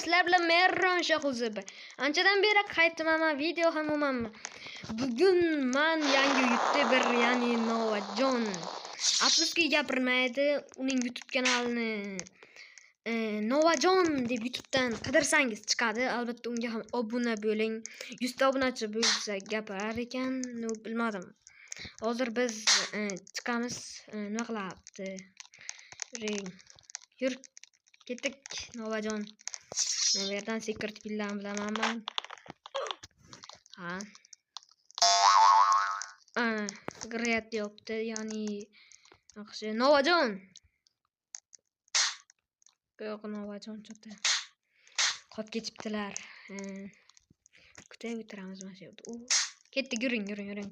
sizlar bilan Merron Shahuziba. Anchadan beri qaytmaman, video ham olmaman. Bugun men yangi YouTuber, ya'ni Novajon. Afsuski gapirmaydi, uning YouTube kanalini Novajon deb YouTubedan qidirsangiz chiqadi. Albatta unga ham obuna bo'ling. 100 ta obunachi bo'lsa gapirar ekan, bilmadim. Hozir biz chiqamiz, nima qilyapti? Yur, ketdik Novajon. Bu yerdan secret billan bilaman. Ha. Great yopti, ya'ni yaxshi Novajon. Yo'q, Novajon cho'ta. Qolib ketibdilar. Kutib o'tiramiz mana shu yerda. Ketdik, yuring. Keling.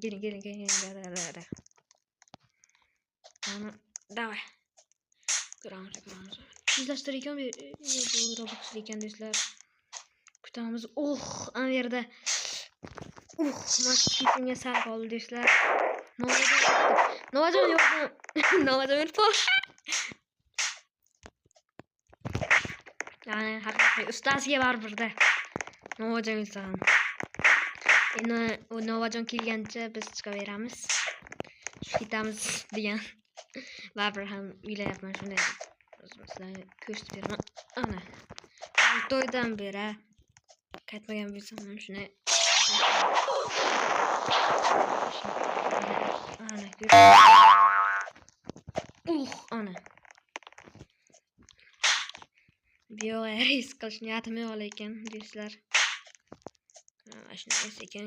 Davay. Ko'ramiz. Izlashtir ekan bu Roblox ekan do'stlar. Kutamiz. Ana yerda. Mashinaga sal qoldi do'stlar. Novajon yo'qmi? Novajon o'ldi. Yani haqiqiy ustasiga baribirda. Novajon o'lsa ham. Endi u Novajon kelgancha biz chiqaveramiz. Ketamiz degan. Baribir ham o'ylayapman shunday. Sizlarga ko'rsatib beraman. Ana. To'ydan beri qaytmagan bo'lsam ham shunday. Ana ko'r. Ana. Biyoga risk qilish niyatim yo'q ekan do'stlar. Shunday ekan,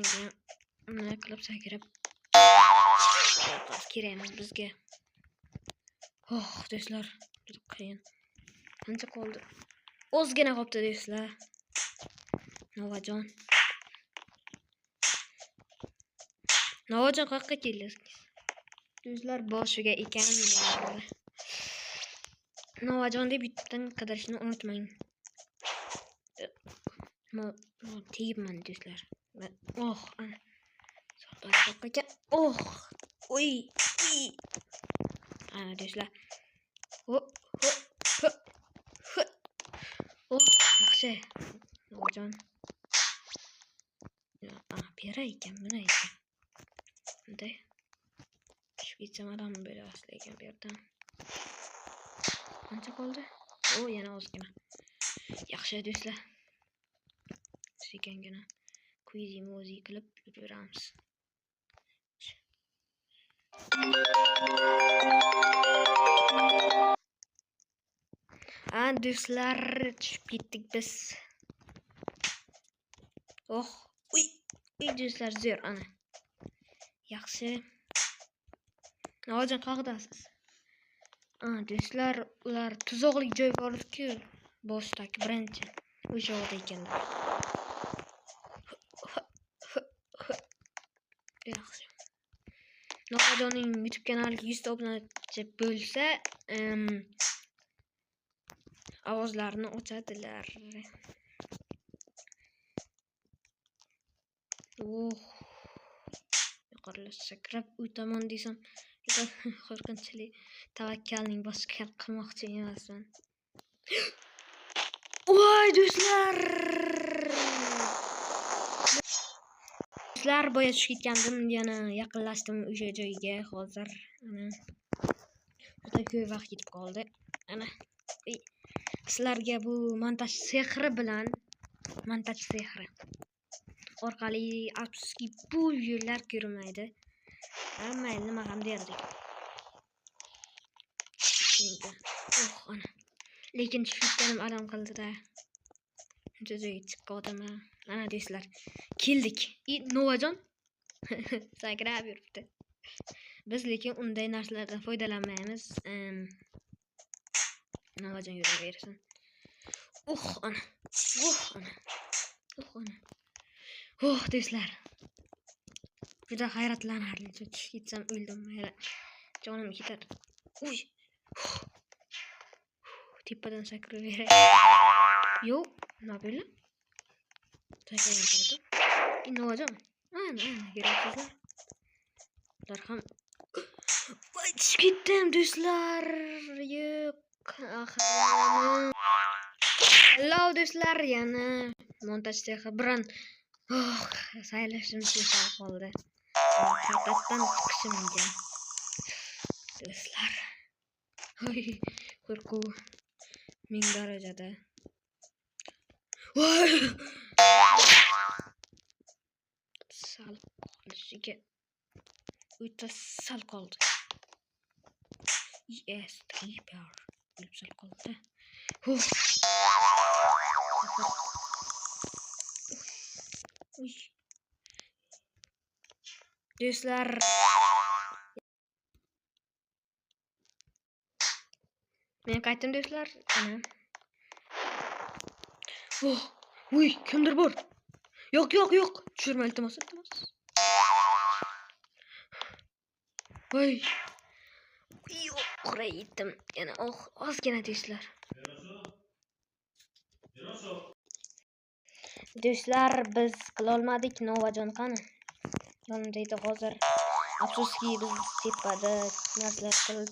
nima qilib sakrab kerakmi bizga. Do'stlar, juda qiyin. Qancha qoldi? Ozgina qoldi do'stlar. Novajon qayerga keldingiz? Do'stlar boshiga ekan. Novajon deb YouTubedan qidirishni unutmang. Tegibman do'stlar. Ana. Oy. Ana do'stlar. Yaxshi. Novajon. Pera ekan, buni ekan. Bunday. Tushib ketsam adam bo'la ekan bu yerdan. Qancha qoldi? Yana ozgina. Yaxshi do'stlar. Sekangina quiz qilib yuramiz. Do'stlar, tushib ketdik biz. Uy do'stlar, zo'r ana. Yaxshi. Novajon qayerdasiz? Do'stlar, ular tuzoqli joy bor-ku, boshdagi birinchi. O'sha yerda ekanlar. Yaxshi. Novajonning YouTube kanaliga 100 ta obunachi bo'lsa, ovozlarini ochadilar. Yuqorilash sakrab o'taman desam, juda qo'rqinchli. Tavakkalning boshqa qilmoqchi emasman. Voy do'stlar! Do'stlar, boya tushib ketgandim, yana yaqinlashdim o'sha joyga. Hozir juda ko'p vaqt ketib qoldi. Ana sizlarga bu montaj sehri orqali afsuski bu yo'llar ko'rinmaydi. Mayli, nima ham derdik. Ana. Lekin tushganim alam qildi-da. Shuncha joyga chiqqandim. Ana do'stlar, keldik. Novajon sakrab yuribdi. Biz lekin unday narsalardan foydalanmaymiz. Novajon yuraversin. Ana. Do'stlar. Juda hayratlanarli. Tushib ketsam o'ldim. Jonim ketadi. Tepadan sakraveray. Yo'q, nima bo'ldi? Sakrayapti. Novajon. Ana, ko'ryapsizlar. Ular ham voy tushib ketdim do'stlar. Yo'q. Hello do'stlar, yana montaj texi bilan saylashim sezib qoldi. Qaytadan chiqishimga. Do'stlar. Hoy, qo'rquv 1000 darajada. Voy! Sal qolishiga o'ta sal qoldi. Yes, keeper. Bilib sal qoldi. Uy. Do'stlar, men qaytdim do'stlar. Ana. Uy, kimdir bor. Yo'q. Tushirma iltimos. Voy. Yo'q, yana ozgina do'stlar. Do'stlar, biz qila olmadik. Novajon qani? Yonimda hozir. Afsuski biz tepada narsalar qilib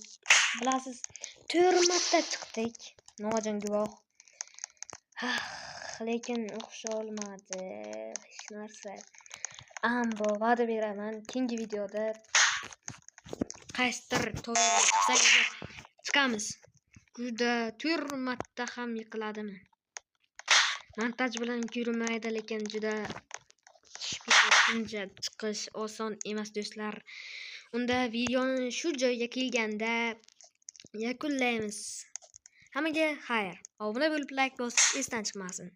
bilasiz. 4 marta chiqdik. Novajon guvoh. Lekin o'xsha olmadi hech narsa. Ammo va'da beraman, keyingi videoda qaysidir to'g'ri chiqamiz. Juda 4 marta ham yiqiladimi? Montaj bilan yurmaydi, lekin juda chiqish oson emas do'stlar. Unda videoni shu joyga kelganda yakunlaymiz. Hammaga xayr. Obuna bo'lib like bosib esdan chiqmasin.